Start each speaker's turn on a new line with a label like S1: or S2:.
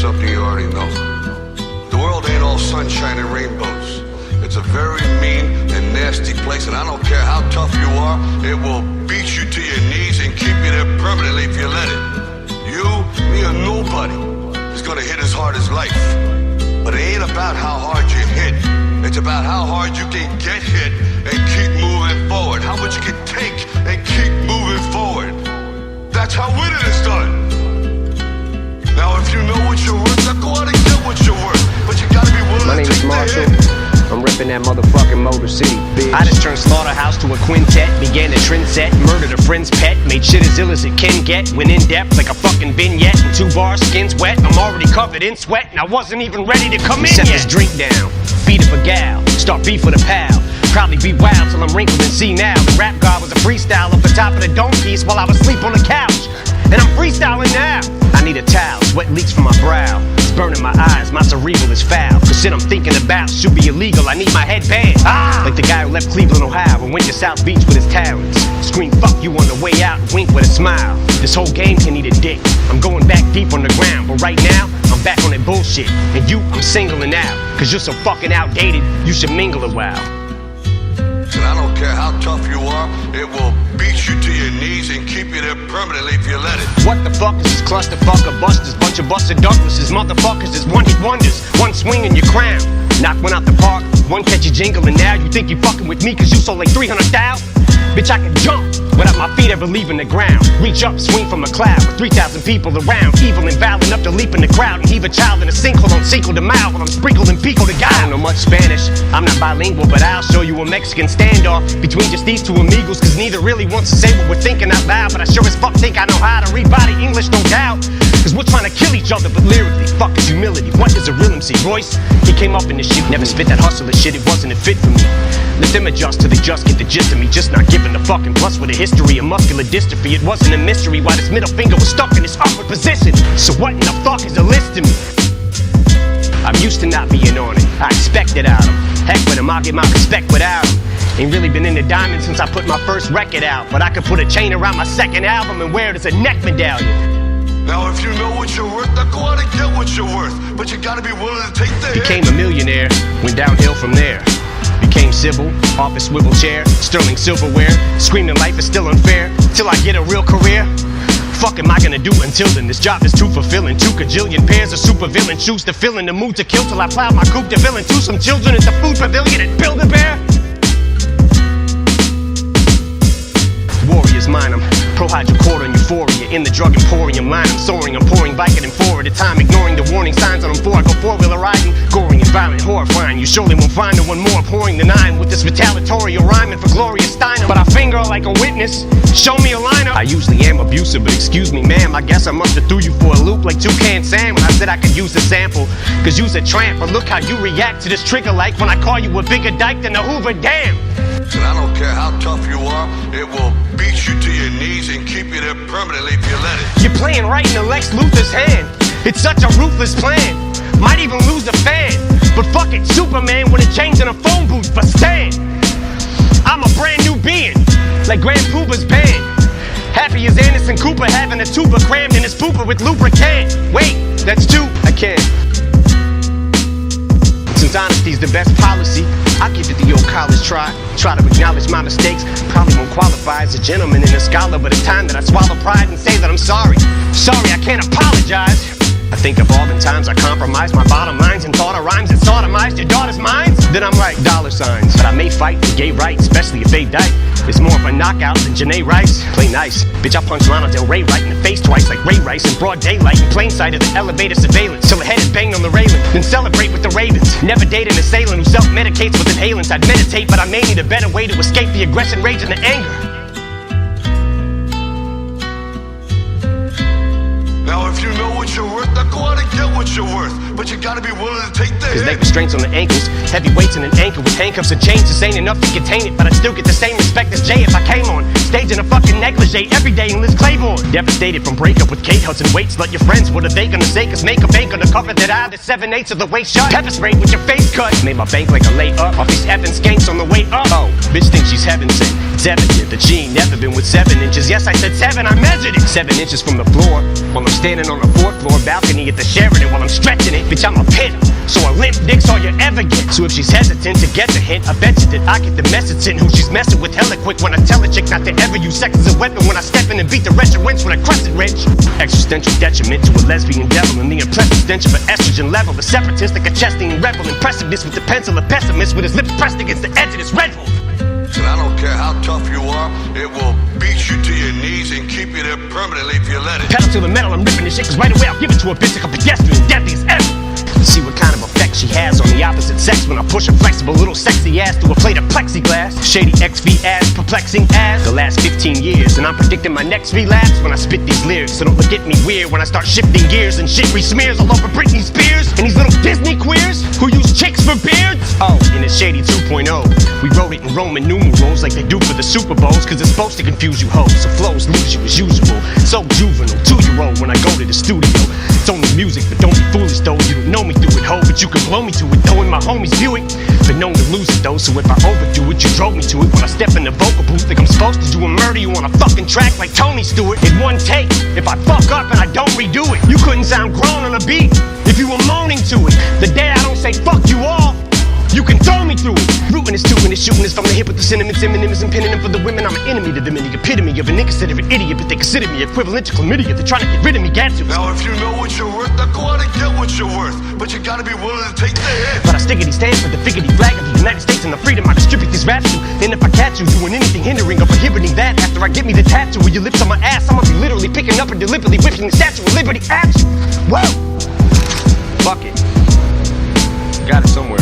S1: something you already know. The world ain't all sunshine and rainbows. It's a very mean and nasty place, and I don't care how tough you are, it will beat you to your knees and keep you there permanently if you let it. You, me, or nobody is gonna hit as hard as life. But it ain't about how hard you hit. It's about how hard you can get hit and keep moving forward. How much you can take and keep moving forward. That's how winning is done. Now if you know what you're worth, now go out and get what you're worth. But you gotta be willing
S2: My
S1: to
S2: name
S1: take
S2: is Marshall.
S1: the hit.
S2: I'm reppin' that motherfucking Motor City, bitch.
S3: I just turned Slaughterhouse to a quintet, began a trend set, murdered a friend's pet, made shit as ill as it can get, went in depth like a fucking vignette, in 2 bars, skin's wet, I'm already covered in sweat, and I wasn't even ready to come in yet. Set this drink down, beat up a gal, start beef with a pal, probably be wild till I'm wrinkled and see now. The rap god was a freestyle off the top of the dome piece while I was asleep on the couch, and I'm freestyling now. I need a towel, sweat leaks from my brow. It's burning my eyes, my cerebral is foul. Cause shit I'm thinking about should be illegal, I need my headband. Like the guy who left Cleveland, Ohio and went to South Beach with his talents. Scream fuck you on the way out and wink with a smile. This whole game can eat a dick. I'm going back deep on the ground, but right now, I'm back on that bullshit. And you, I'm singling out. Cause you're so fucking outdated, you should mingle a while.
S1: And I don't care how tough you are, it will beat you to your knees and keep you there permanently if you let it.
S3: What the fuck is this clusterfuck of busters? Bunch of busted Douglases, motherfuckers is one-hit wonders. One swing in your crown, knock one out the park, one catchy jingle, and now you think you fucking with me cause you sold like 300,000? Bitch, I can jump without my feet ever leaving the ground. Reach up, swing from a cloud with 3,000 people around. Evil and vile enough to leap in the crowd and heave a child in a sinkhole on Cinco de Mayo while I'm sprinkled in Pico de Gallo. I don't know much Spanish, I'm not bilingual, but I'll show you a Mexican standoff between just these two amigos, cause neither really wants to say what we're thinking out loud. But I sure as fuck think I know how to read body English, no doubt. Cause we're trying to kill each other, but lyrically, fuck is humility. What is a real MC? Royce, he came up in this shit, never spit that hustler shit, it wasn't a fit for me. Let them adjust till they just get the gist of me, just not giving a fucking plus with a history of muscular dystrophy. It wasn't a mystery why this middle finger was stuck in this upward position. So what in the fuck is a list to me? I'm used to not being on it, I expect it out of him. Heck with him, I'll get my respect without him. Ain't really been into diamonds since I put my first record out, but I could put a chain around my second album and wear it as a neck medallion.
S1: Now if you know what you're worth, now go out and get what you're worth. But you gotta be willing to take the hit.
S3: Became a millionaire, went downhill from there. Became civil, office swivel chair, sterling silverware, screaming life is still unfair, till I get a real career. Fuck am I gonna do until then? This job is too fulfilling. 2 kajillion pairs of supervillain shoes to fill in the mood to kill till I plow my coupe to villain to some children at the food pavilion at Build-A-Bear. Warriors mine, I'm pro hydrocodone euphoria in the drug emporium line. I'm soaring, I'm pouring Vicodin 4 at a time, ignoring the warning signs on them 4. I go 4-wheeler riding, goring and violent, horrifying. You surely won't find no one more pouring than I am with this retaliatory rhyming for Gloria Steinem. But I finger like a witness, show me a lineup. I usually am abusive, but excuse me, ma'am, I guess I must have threw you for a loop like Toucan Sam when I said I could use the sample. Cause you's a tramp, but look how you react to this trigger like when I call you a bigger dyke than the Hoover Dam.
S1: And I don't care how tough you are, it will beat you to your knees and keep you there permanently if you let it.
S3: You're playing right in the Lex Luthor's hand. It's such a ruthless plan. Might even lose a fan. But fuck it, Superman with a change in a phone booth for Stan. I'm a brand new being, like Grand Pooba's band. Happy as Anderson Cooper having a tuba crammed in his pooper with lubricant. Wait, that's 2, I can't. Since honesty's the best policy, I'll give it the old college try. Try to acknowledge my mistakes. Probably won't qualify as a gentleman and a scholar, but it's time that I swallow pride and say that I'm sorry. Sorry, I can't apologize. I think of all the times I compromised my bottom lines and thought of rhymes that sodomized your daughter's minds. Then I'm like $. But I may fight for gay rights, especially if they die. It's more of a knockout than Janae Rice. Play nice. Bitch, I punched Lana Del Rey right in the face twice like Ray Rice in broad daylight in plain sight of the elevator surveillance. Till the head is banged on the railing. Then celebrate with the Ravens. Never date an assailant who self-medicates with inhalants. I'd meditate, but I may need a better way to escape the aggression, rage, and the anger.
S1: Now if you know what you're worth, now go out and get what you're worth. But you gotta be willing to take the
S3: Cause
S1: hit.
S3: leg restraints on the ankles, heavy weights in an ankle with handcuffs and chains. This ain't enough to contain it, but I still get the same respect as Jay if I came on stage in a fucking negligee every day in Liz Claiborne. Devastated from breakup with Kate Hudson weights. Let your friends, what are they gonna say? Cause makeup ain't gonna cover that eye, the 7/8 of the way shut. Pepper sprayed with your face cut, made my bank like a lay up. Off these effing skanks on the way up. Oh, bitch thinks she's heaven sent. It's evident that she ain't never been with 7 inches. Yes, I said 7, I measured it. 7 inches from the floor, while I'm standing on the 4th floor balcony at the Sheraton while I'm stretching it. Bitch, I'm a pit. So a limp dick's all you ever get. So if she's hesitant to get the hint, I bet you that I get the message sent. Who she's messing with hella quick when I tell a chick not to ever use sex as a weapon. When I step in and beat the wretched wench with a crescent wrench. Existential detriment to a lesbian devil, and the impressive stench of an estrogen level. A separatist like a chesting rebel. Impressiveness with the pencil, a pessimist with his lips pressed against the edge of this Red Bull.
S1: And I don't care how tough you are, it will beat you to your knees and keep you there permanently if you let it.
S3: Pedal to the metal, I'm ripping this shit, cause right away I'll give it to a bitch like a pedestrian, deadly as ever. See what kind of effect she has on the opposite sex when I push a flexible little sexy ass through a plate of plexiglass. Shady XV ass, perplexing ass. The last 15 years, and I'm predicting my next relapse when I spit these lyrics. So don't look at me weird when I start shifting gears and shit re-smears all over Britney Spears and these little Disney queers who use chicks for beards. Oh, and it's Shady 2.0. We wrote it in Roman numerals like they do for the Super Bowls, cause it's supposed to confuse you hoes. So flows lose you as usual. So juvenile, 2-year-old when I go to the studio. It's only music, but don't be foolish though. You don't know me through it, ho, but you can blow me to it though. And my homies view it. Been known to lose it though, so if I overdo it, you drove me to it. When I step in the vocal booth, think I'm supposed to do a murder you on a fucking track like Tony Stewart. In one take, if I fuck up and I don't redo it, you couldn't sound grown on a beat if you were moaning to it. The day I don't say fuck you all, you can throw me through it. Rootin' is tootin' is shootin' is from the hip with the sentiments. Eminem is pinning them for the women. I'm an enemy to them and the epitome of an inconsiderate idiot. But they consider me equivalent to chlamydia. They're trying to get rid of me, gadzooks.
S1: Now if you know what you're worth, now go out and get what you're worth. But you gotta be willing to take the hit.
S3: But I stickity stand for the figgity flag of the United States and the freedom I distribute these raps to. And if I catch you doing anything hindering or prohibiting that, after I get me the tattoo with your lips on my ass, I'ma be literally picking up and deliberately whipping the Statue of Liberty at you. Whoa! Fuck it. Got it somewhere.